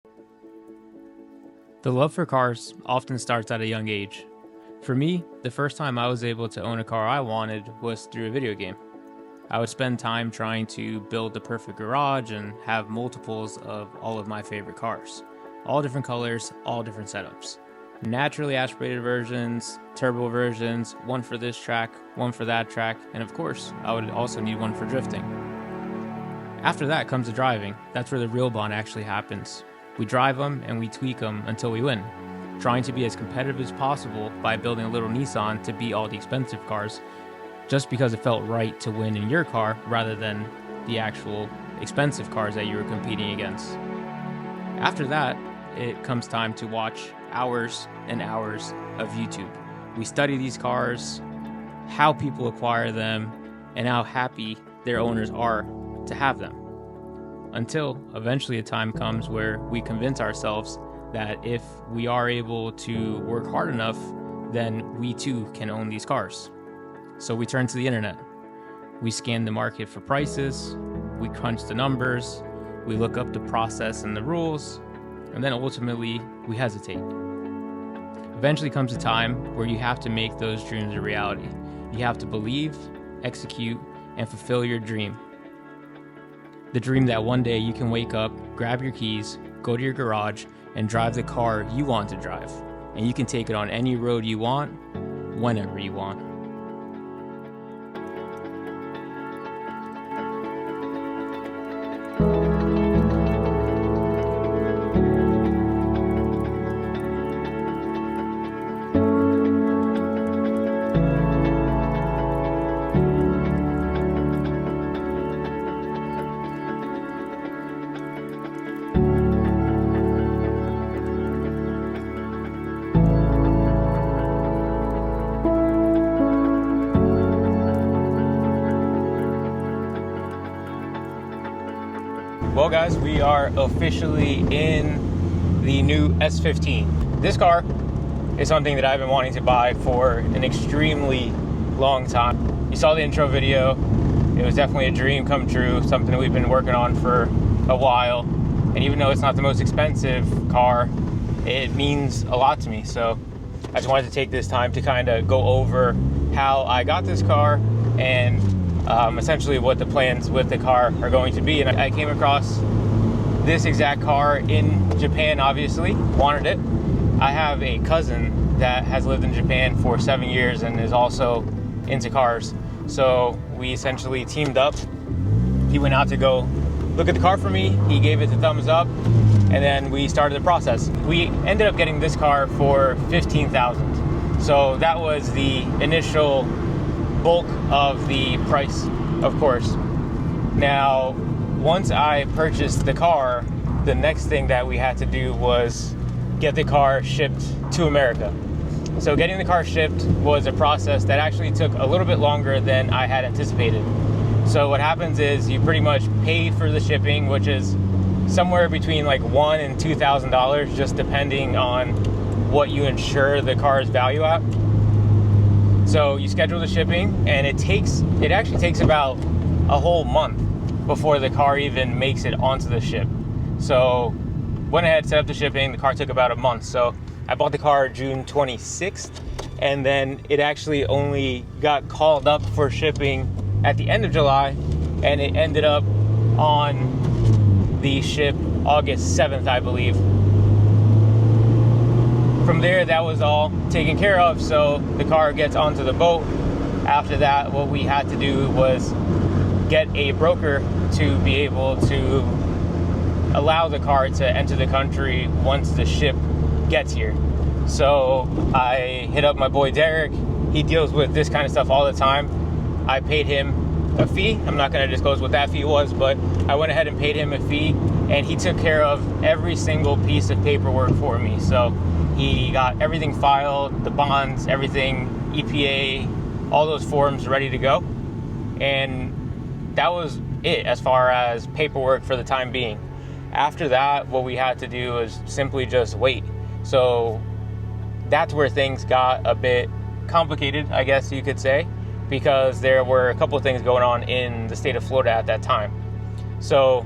The love for cars often starts at a young age. For me, the first time I was able to own a car I wanted was through a video game. I would spend time trying to build the perfect garage and have multiples of all of my favorite cars. All different colors, all different setups. Naturally aspirated versions, turbo versions, one for this track, one for that track, and of course, I would also need one for drifting. After that comes the driving. That's where the real bond actually happens. We drive them and we tweak them until we win, trying to be as competitive as possible by building a little Nissan to beat all the expensive cars, just because it felt right to win in your car rather than the actual expensive cars that you were competing against. After that, it comes time to watch hours and hours of YouTube. We study these cars, how people acquire them, and how happy their owners are to have them. Until eventually a time comes where we convince ourselves that if we are able to work hard enough, then we too can own these cars. So we turn to the internet. We scan the market for prices, we crunch the numbers, we look up the process and the rules, and then ultimately we hesitate. Eventually comes a time where you have to make those dreams a reality. You have to believe, execute, and fulfill your dream. The dream that one day you can wake up, grab your keys, go to your garage, and drive the car you want to drive. And you can take it on any road you want, whenever you want. Well guys, we are officially in the new S15. This car is something that I've been wanting to buy for an extremely long time. You saw the intro video. It was definitely a dream come true, something that we've been working on for a while. And even though it's not the most expensive car, it means a lot to me. So I just wanted to take this time to kind of go over how I got this car and essentially what the plans with the car are going to be. And I came across this exact car in Japan, obviously, wanted it. I have a cousin that has lived in Japan for 7 years and is also into cars. So we essentially teamed up. He went out to go look at the car for me. He gave it the thumbs up, and then we started the process. We ended up getting this car for $15,000. So that was the initial bulk of the price, of course. Now, once I purchased the car, the next thing that we had to do was get the car shipped to America. So getting the car shipped was a process that actually took a little bit longer than I had anticipated. So what happens is you pretty much pay for the shipping, which is somewhere between like $1,000 and $2,000, just depending on what you insure the car's value at. So you schedule the shipping, and it actually takes about a whole month before the car even makes it onto the ship. So went ahead, set up the shipping. The car took about a month. So I bought the car June 26th, and then it actually only got called up for shipping at the end of July, and it ended up on the ship August 7th, I believe. From there, that was all taken care of, so the car gets onto the boat. After that, what we had to do was get a broker to be able to allow the car to enter the country once the ship gets here. So I hit up my boy Derek. He deals with this kind of stuff all the time. I paid him a fee. I'm not going to disclose what that fee was, but I went ahead and paid him a fee, and he took care of every single piece of paperwork for me. So he got everything filed, the bonds, everything, EPA, all those forms ready to go. And that was it as far as paperwork for the time being. After that, what we had to do was simply just wait. So that's where things got a bit complicated, I guess you could say, because there were a couple of things going on in the state of Florida at that time. So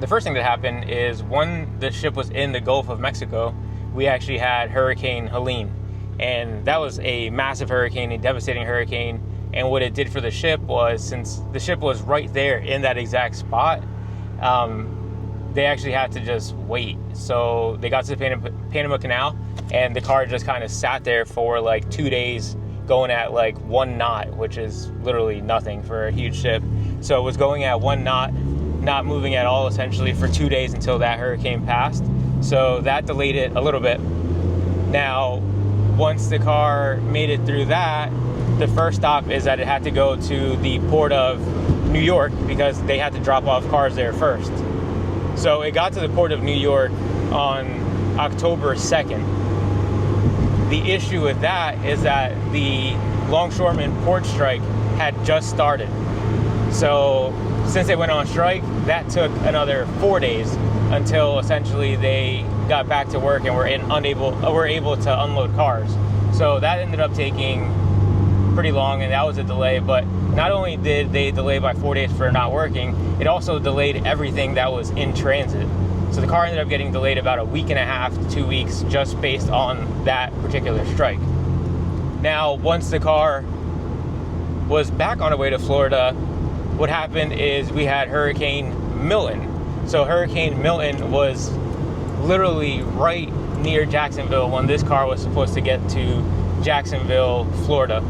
the first thing that happened is when the ship was in the Gulf of Mexico, we actually had Hurricane Helene. And that was a massive hurricane, a devastating hurricane. And what it did for the ship was, since the ship was right there in that exact spot, they actually had to just wait. So they got to the Panama Canal, and the car just kind of sat there for like 2 days, going at like 1 knot, which is literally nothing for a huge ship. So it was going at 1 knot, not moving at all essentially for 2 days until that hurricane passed. So that delayed it a little bit. Now, once the car made it through that, the first stop is that it had to go to the port of New York because they had to drop off cars there first. So it got to the port of New York on October 2nd. The issue with that is that the longshoreman port strike had just started. So since they went on strike, that took another 4 days until essentially they got back to work and were able to unload cars. So that ended up taking pretty long, and that was a delay. But not only did they delay by 4 days for not working, it also delayed everything that was in transit. So the car ended up getting delayed about a week and a half to 2 weeks just based on that particular strike. Now, once the car was back on the way to Florida, what happened is we had Hurricane Milton. So Hurricane Milton was literally right near Jacksonville when this car was supposed to get to Jacksonville, Florida.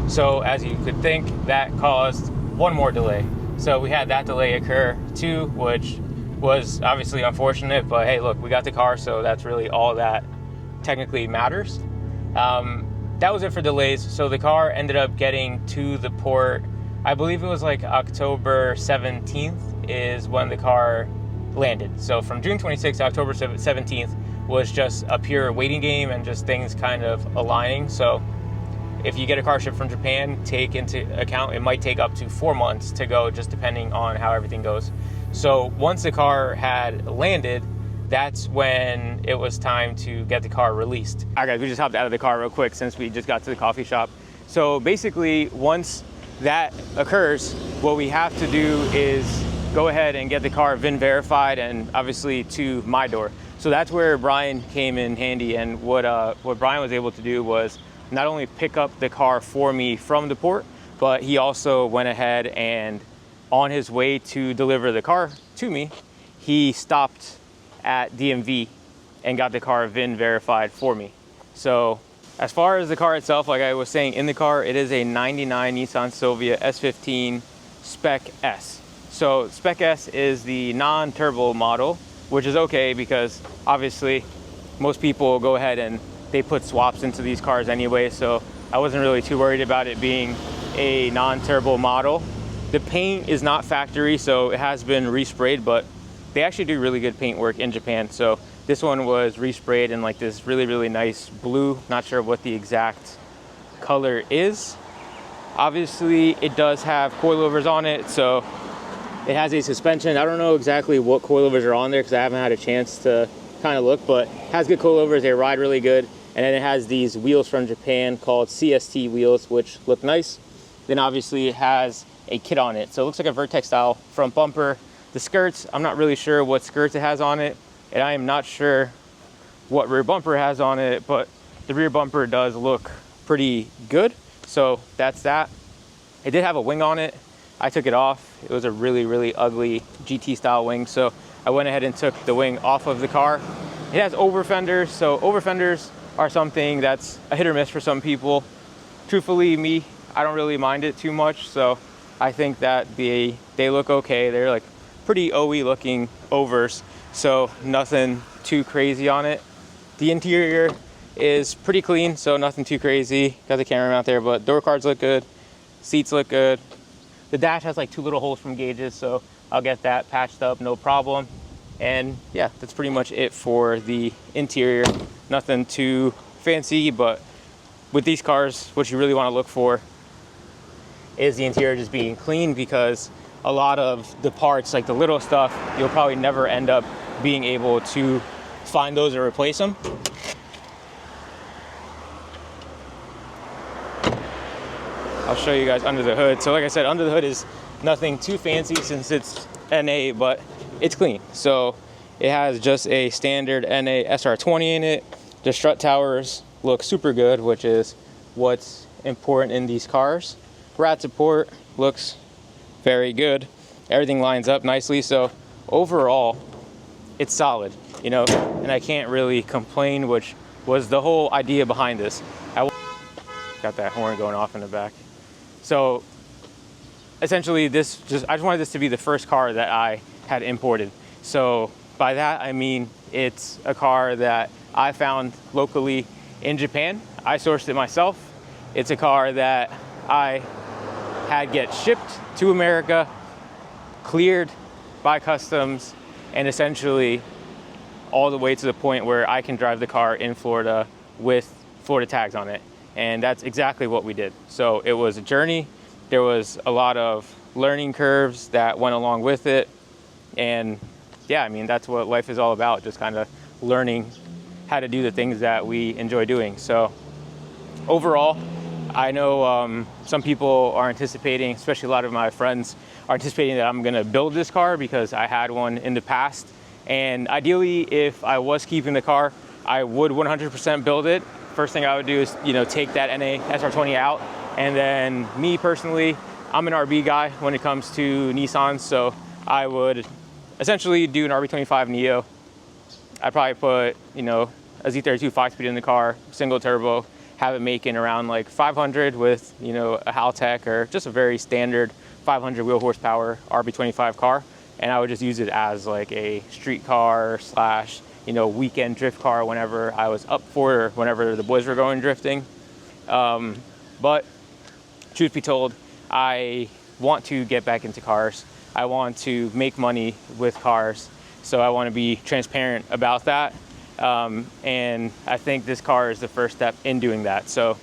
So as you could think, that caused one more delay. So we had that delay occur too, which was obviously unfortunate, but hey, look, we got the car, so that's really all that technically matters. That was it for delays. So the car ended up getting to the port, I believe it was like October 17th is when the car landed. So from June 26th to October 17th was just a pure waiting game and just things kind of aligning. So if you get a car shipped from Japan, take into account it might take up to 4 months to go, just depending on how everything goes. So once the car had landed, that's when it was time to get the car released. All right, guys, we just hopped out of the car real quick since we just got to the coffee shop. So basically, once that occurs, what we have to do is go ahead and get the car VIN verified, and obviously to my door. So that's where Brian came in handy. And what Brian was able to do was not only pick up the car for me from the port, but he also went ahead and on his way to deliver the car to me, he stopped at DMV and got the car VIN verified for me. So as far as the car itself, like I was saying, in the car, it is a 99 Nissan Silvia S15 Spec S. So Spec S is the non-turbo model, which is okay because obviously most people go ahead and they put swaps into these cars anyway, so I wasn't really too worried about it being a non-turbo model. The paint is not factory, so it has been resprayed, but they actually do really good paint work in Japan. So this one was resprayed in like this really, really nice blue. Not sure what the exact color is. Obviously, it does have coilovers on it, so it has a suspension. I don't know exactly what coilovers are on there because I haven't had a chance to kind of look, but it has good coilovers. They ride really good. And then it has these wheels from Japan called CST wheels, which look nice. Then obviously it has a kit on it. So it looks like a Vertex style front bumper. The skirts, I'm not really sure what skirts it has on it, and I am not sure what rear bumper has on it, but the rear bumper does look pretty good. So that's that. It did have a wing on it. I took it off. It was a really, really ugly GT style wing. So I went ahead and took the wing off of the car. It has over fenders. So over fenders are something that's a hit or miss for some people. Truthfully, me, I don't really mind it too much. So I think that they look okay. They're like pretty OE looking overs. So nothing too crazy on it. The interior is pretty clean, so nothing too crazy. Got the camera out there, but door cards look good. Seats look good. The dash has like 2 little holes from gauges, so I'll get that patched up, no problem. And yeah, that's pretty much it for the interior. Nothing too fancy, but with these cars, what you really want to look for is the interior just being clean, because a lot of the parts, like the little stuff, you'll probably never end up being able to find those or replace them. I'll show you guys under the hood. So like I said, under the hood is nothing too fancy since it's NA, but it's clean. So it has just a standard NA SR20 in it. The strut towers look super good, which is what's important in these cars. Rat support looks very good. Everything lines up nicely. So overall, it's solid, you know, and I can't really complain, which was the whole idea behind this. Got that horn going off in the back. So essentially I just wanted this to be the first car that I had imported. So by that, I mean, it's a car that I found locally in Japan. I sourced it myself. It's a car that I had get shipped to America, cleared by customs, and essentially all the way to the point where I can drive the car in Florida with Florida tags on it. And that's exactly what we did. So it was a journey. There was a lot of learning curves that went along with it. And yeah, I mean, that's what life is all about, just kind of learning how to do the things that we enjoy doing. So overall, I know some people are anticipating, especially a lot of my friends are anticipating that I'm gonna build this car because I had one in the past. And ideally, if I was keeping the car, I would 100% build it. First thing I would do is, you know, take that NA SR20 out. And then me personally, I'm an RB guy when it comes to Nissan. So I would essentially do an RB25 Neo. I'd probably put, you know, a Z32 5-speed in the car, single turbo, have it making around like 500 with, you know, a Haltech or just a very standard 500 wheel horsepower RB25 car. And I would just use it as like a street car slash, you know, weekend drift car whenever I was up for it or whenever the boys were going drifting. But truth be told, I want to get back into cars. I want to make money with cars. So I want to be transparent about that. And I think this car is the first step in doing that. So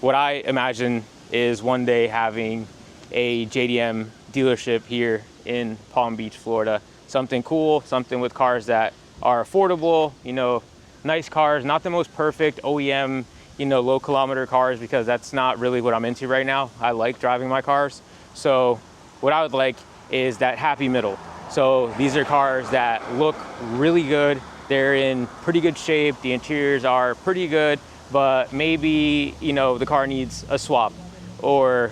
what I imagine is one day having a JDM dealership here in Palm Beach, Florida. Something cool, something with cars that are affordable, you know, nice cars, not the most perfect OEM, you know, low kilometer cars, because that's not really what I'm into right now. I like driving my cars. So what I would like is that happy middle. So these are cars that look really good. They're in pretty good shape. The interiors are pretty good, but maybe, you know, the car needs a swap or,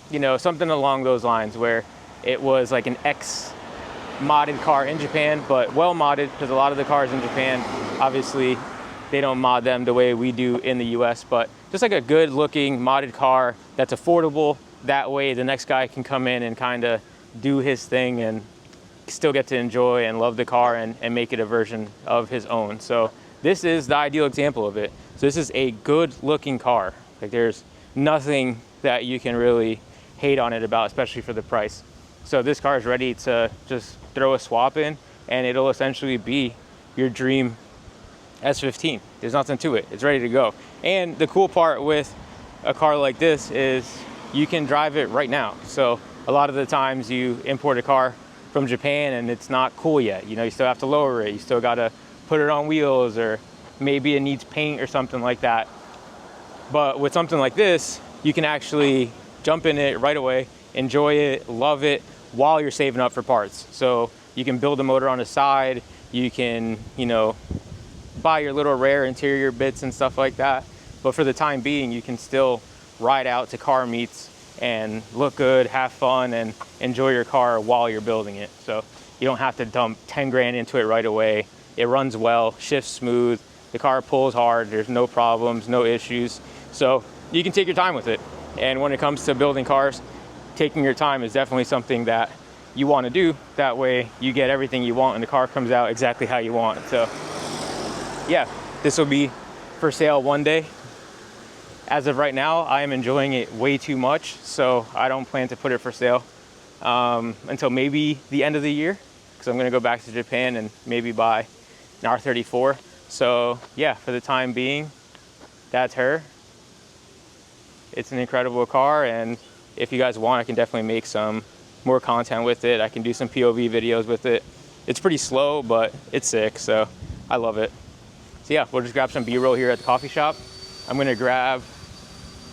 you know, something along those lines where it was like an modded car in Japan, but well modded, because a lot of the cars in Japan, obviously, they don't mod them the way we do in the US, but just like a good looking modded car that's affordable. That way the next guy can come in and kind of do his thing and still get to enjoy and love the car and make it a version of his own. So this is the ideal example of it. So this is a good looking car. Like there's nothing that you can really hate on it about, especially for the price. So this car is ready to just throw a swap in and it'll essentially be your dream S15. There's nothing to it. It's ready to go. And the cool part with a car like this is you can drive it right now. So a lot of the times you import a car from Japan and it's not cool yet. You know, you still have to lower it. You still got to put it on wheels, or maybe it needs paint or something like that. But with something like this, you can actually jump in it right away, enjoy it, love it, while you're saving up for parts. So you can build a motor on the side, you can, you know, buy your little rare interior bits and stuff like that. But for the time being, you can still ride out to car meets and look good, have fun, and enjoy your car while you're building it. So you don't have to dump 10 grand into it right away. It runs well, shifts smooth, the car pulls hard, there's no problems, no issues. So you can take your time with it. And when it comes to building cars, taking your time is definitely something that you want to do. That way you get everything you want and the car comes out exactly how you want. So yeah, this will be for sale one day. As of right now, I am enjoying it way too much, so I don't plan to put it for sale until maybe the end of the year, because I'm going to go back to Japan and maybe buy an R34. So yeah, for the time being, that's her. It's an incredible car, and if you guys want, I can definitely make some more content with it. I can do some POV videos with it. It's pretty slow, but it's sick, so I love it. So yeah, we'll just grab some B-roll here at the coffee shop. I'm gonna grab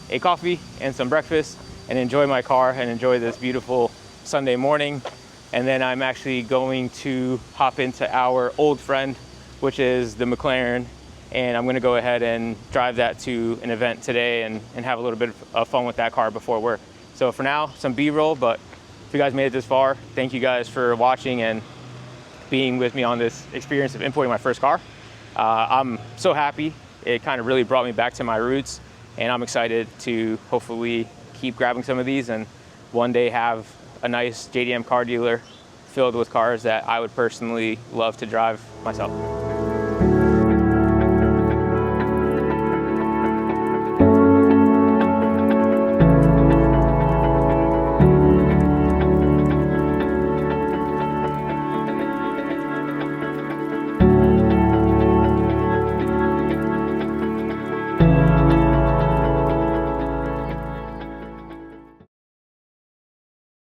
a coffee and some breakfast and enjoy my car and enjoy this beautiful Sunday morning. And then I'm actually going to hop into our old friend, which is the McLaren, and I'm gonna go ahead and drive that to an event today and have a little bit of fun with that car before work. So for now, some B-roll, but if you guys made it this far, thank you guys for watching and being with me on this experience of importing my first car. I'm so happy. It kind of really brought me back to my roots, and I'm excited to hopefully keep grabbing some of these and one day have a nice JDM car dealer filled with cars that I would personally love to drive myself.